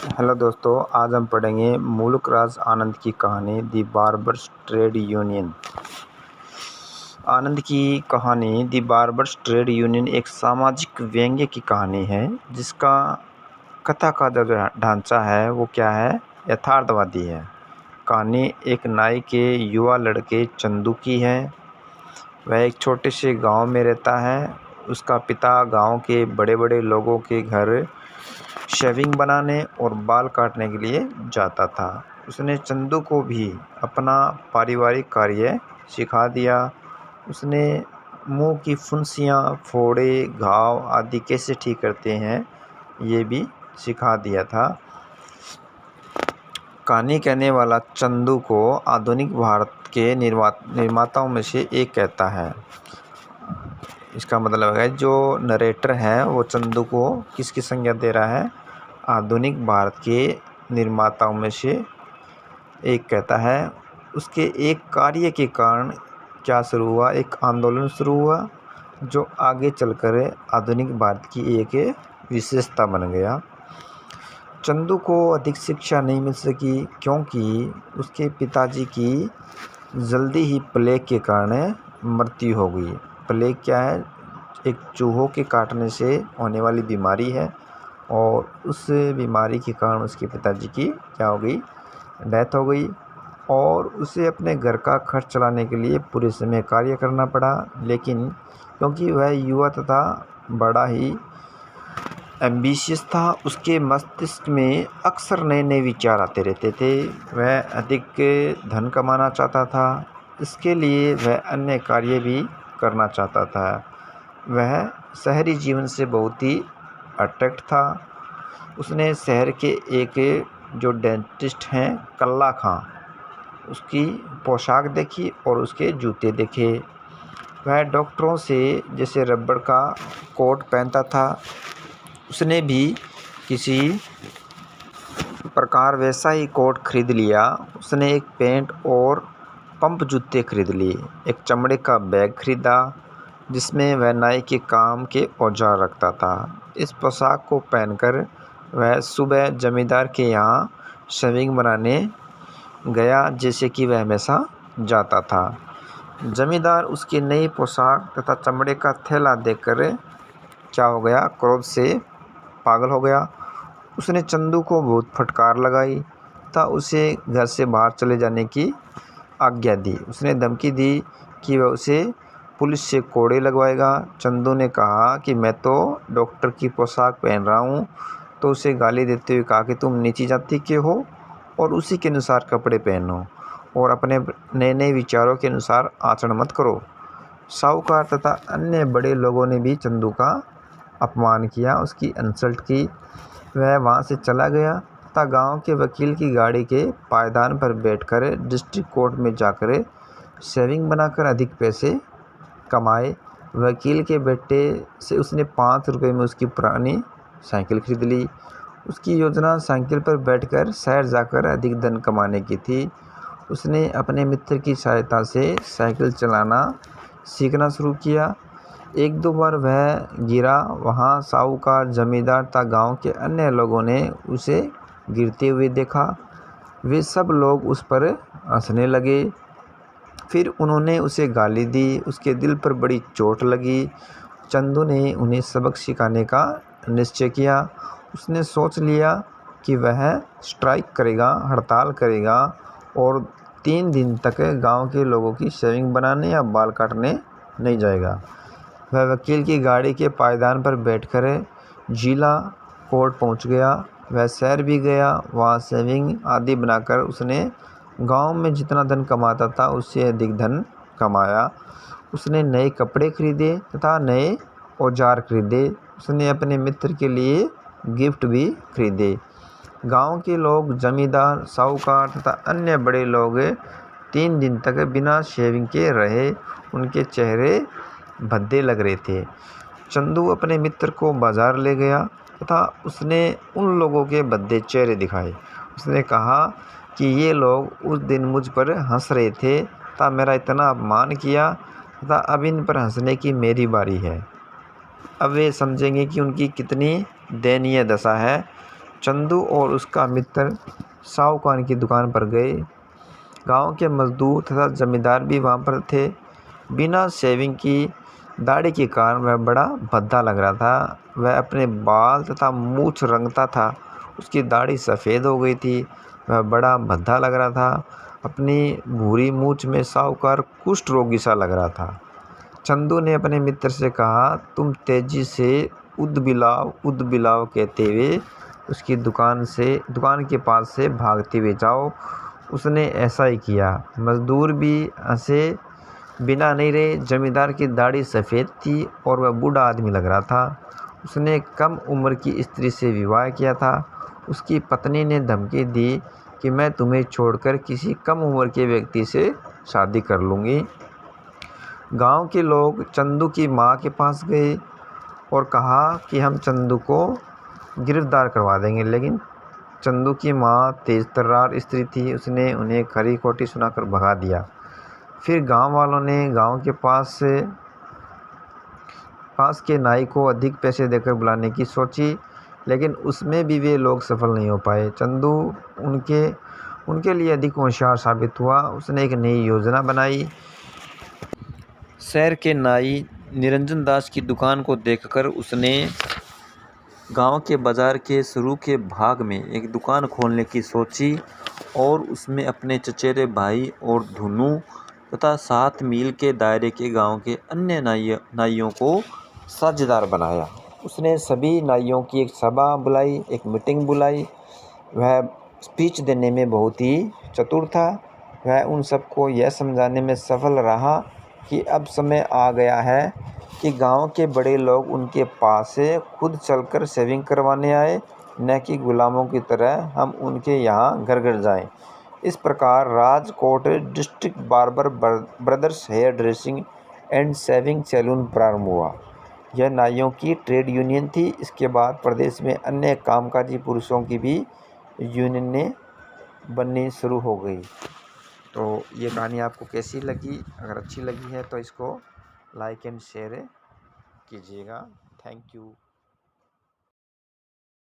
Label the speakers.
Speaker 1: Hello दोस्तों, आज हम पढ़ेंगे मुल्क राज आनंद की कहानी दी बार्बर्स ट्रेड यूनियन। आनंद की कहानी दी बार्बर्स ट्रेड यूनियन एक सामाजिक व्यंग्य की कहानी है जिसका कथा का जो ढांचा है वो क्या है, यथार्थवादी है। कहानी एक नाई के युवा लड़के चंदू की है। वह एक छोटे से गांव में रहता है। उसका पिता गांव के बड़े बड़े लोगों के घर शेविंग बनाने और बाल काटने के लिए जाता था। उसने चंदू को भी अपना पारिवारिक कार्य सिखा दिया। उसने मुंह की फुंसियाँ, फोड़े, घाव आदि कैसे ठीक करते हैं ये भी सिखा दिया था। कहानी कहने वाला चंदू को आधुनिक भारत के निर्माताओं में से एक कहता है। इसका मतलब है जो नरेटर है वो चंदू को किसकी संज्ञा दे रहा है, आधुनिक भारत के निर्माताओं में से एक कहता है। उसके एक कार्य के कारण क्या शुरू हुआ, एक आंदोलन शुरू हुआ जो आगे चलकर आधुनिक भारत की एक विशेषता बन गया। चंदू को अधिक शिक्षा नहीं मिल सकी क्योंकि उसके पिताजी की जल्दी ही प्लेग के कारण मृत्यु हो गई। प्लेग क्या है, एक चूहों के काटने से होने वाली बीमारी है और उस बीमारी के कारण उसके पिताजी की क्या हो गई, डेथ हो गई। और उसे अपने घर का खर्च चलाने के लिए पूरे समय कार्य करना पड़ा। लेकिन क्योंकि वह युवा तथा बड़ा ही एम्बिशियस था, उसके मस्तिष्क में अक्सर नए नए विचार आते रहते थे। वह अधिक धन कमाना चाहता था, इसके लिए वह अन्य कार्य भी करना चाहता था। वह शहरी जीवन से बहुत ही अट्रैक्ट था। उसने शहर के एक जो डेंटिस्ट हैं कल्ला खां, उसकी पोशाक देखी और उसके जूते देखे। वह डॉक्टरों से जैसे रबड़ का कोट पहनता था, उसने भी किसी प्रकार वैसा ही कोट खरीद लिया। उसने एक पैंट और पंप जूते खरीद लिए। एक चमड़े का बैग खरीदा जिसमें वह नाई के काम के औजार रखता था। इस पोशाक को पहनकर वह सुबह जमींदार के यहाँ शेविंग बनाने गया जैसे कि वह हमेशा जाता था। जमींदार उसकी नई पोशाक तथा चमड़े का थैला देखकर क्या हो गया, क्रोध से पागल हो गया। उसने चंदू को बहुत फटकार लगाई तथा उसे घर से बाहर चले जाने की आज्ञा दी। उसने धमकी दी कि वह उसे पुलिस से कोड़े लगवाएगा। चंदू ने कहा कि मैं तो डॉक्टर की पोशाक पहन रहा हूँ, तो उसे गाली देते हुए कहा कि तुम नीची जाति के हो और उसी के अनुसार कपड़े पहनो और अपने नए नए विचारों के अनुसार आचरण मत करो। साहूकार तथा अन्य बड़े लोगों ने भी चंदू का अपमान किया, उसकी इंसल्ट की। वह वहाँ से चला गया तथा गांव के वकील की गाड़ी के पायदान पर बैठकर डिस्ट्रिक्ट कोर्ट में जाकर शेविंग बनाकर अधिक पैसे कमाए। वकील के बेटे से उसने 5 रुपये में उसकी पुरानी साइकिल खरीद ली। उसकी योजना साइकिल पर बैठकर शहर जाकर अधिक धन कमाने की थी। उसने अपने मित्र की सहायता से साइकिल चलाना सीखना शुरू किया। एक दो बार वह गिरा। वहाँ साहूकार, जमींदार तथा गांव के अन्य लोगों ने उसे गिरते हुए देखा। वे सब लोग उस पर हंसने लगे। फिर उन्होंने उसे गाली दी। उसके दिल पर बड़ी चोट लगी। चंदू ने उन्हें सबक सिखाने का निश्चय किया। उसने सोच लिया कि वह स्ट्राइक करेगा, हड़ताल करेगा और 3 दिन तक गांव के लोगों की शेविंग बनाने या बाल काटने नहीं जाएगा। वह वकील की गाड़ी के पायदान पर बैठकर जिला कोर्ट पहुंच गया। वह शहर भी गया, वहां शेविंग आदि बनाकर उसने गांव में जितना धन कमाता था उससे अधिक धन कमाया। उसने नए कपड़े खरीदे तथा नए औजार खरीदे। उसने अपने मित्र के लिए गिफ्ट भी खरीदे। गांव के लोग, जमींदार, साहूकार तथा अन्य बड़े लोग 3 दिन तक बिना शेविंग के रहे। उनके चेहरे भद्दे लग रहे थे। चंदू अपने मित्र को बाजार ले गया तथा उसने उन लोगों के भद्दे चेहरे दिखाए। उसने कहा कि ये लोग उस दिन मुझ पर हंस रहे थे तथा मेरा इतना अपमान किया तथा अब इन पर हंसने की मेरी बारी है। अब वे समझेंगे कि उनकी कितनी दयनीय दशा है। चंदू और उसका मित्र साहूकार की दुकान पर गए। गांव के मजदूर तथा जमींदार भी वहां पर थे। बिना शेविंग की दाढ़ी के कारण वह बड़ा भद्दा लग रहा था। वह अपने बाल तथा मूछ रंगता था। उसकी दाढ़ी सफ़ेद हो गई थी। वह बड़ा भद्दा लग रहा था। अपनी भूरी मूछ में साहूकार कुष्ठ रोगी सा लग रहा था। चंदू ने अपने मित्र से कहा, तुम तेजी से उद बिलाव कहते हुए उसकी दुकान के पास से भागते हुए जाओ। उसने ऐसा ही किया। मजदूर भी हंसे बिना नहीं रहे। जमींदार की दाढ़ी सफ़ेद थी और वह बूढ़ा आदमी लग रहा था। उसने कम उम्र की स्त्री से विवाह किया था। उसकी पत्नी ने धमकी दी कि मैं तुम्हें छोड़कर किसी कम उम्र के व्यक्ति से शादी कर लूँगी। गांव के लोग चंदू की मां के पास गए और कहा कि हम चंदू को गिरफ्तार करवा देंगे, लेकिन चंदू की मां तेज तर्रार स्त्री थी। उसने उन्हें खरी खोटी सुनाकर भगा दिया। फिर गांव वालों ने गांव के पास के नाई को अधिक पैसे देकर बुलाने की सोची, लेकिन उसमें भी वे लोग सफल नहीं हो पाए। चंदू उनके लिए अधिक होशियार साबित हुआ। उसने एक नई योजना बनाई। शहर के नाई निरंजन दास की दुकान को देखकर उसने गांव के बाजार के शुरू के भाग में एक दुकान खोलने की सोची और उसमें अपने चचेरे भाई और धुनू तथा 7 मील के दायरे के गांव के अन्य नाइयों को साझेदार बनाया। उसने सभी नाइयों की एक सभा बुलाई, एक मीटिंग बुलाई। वह स्पीच देने में बहुत ही चतुर था। वह उन सबको यह समझाने में सफल रहा कि अब समय आ गया है कि गांव के बड़े लोग उनके पास से खुद चलकर शेविंग करवाने आए, न कि गुलामों की तरह हम उनके यहाँ घर घर जाएं। इस प्रकार Rajkot district barber brothers hair dressing and shaving salon प्रारंभ हुआ। यह नाइयों की ट्रेड यूनियन थी। इसके बाद प्रदेश में अन्य कामकाजी पुरुषों की भी यूनियनें बननी शुरू हो गई। तो ये कहानी आपको कैसी लगी? अगर अच्छी लगी है तो इसको लाइक एंड शेयर कीजिएगा। Thank you.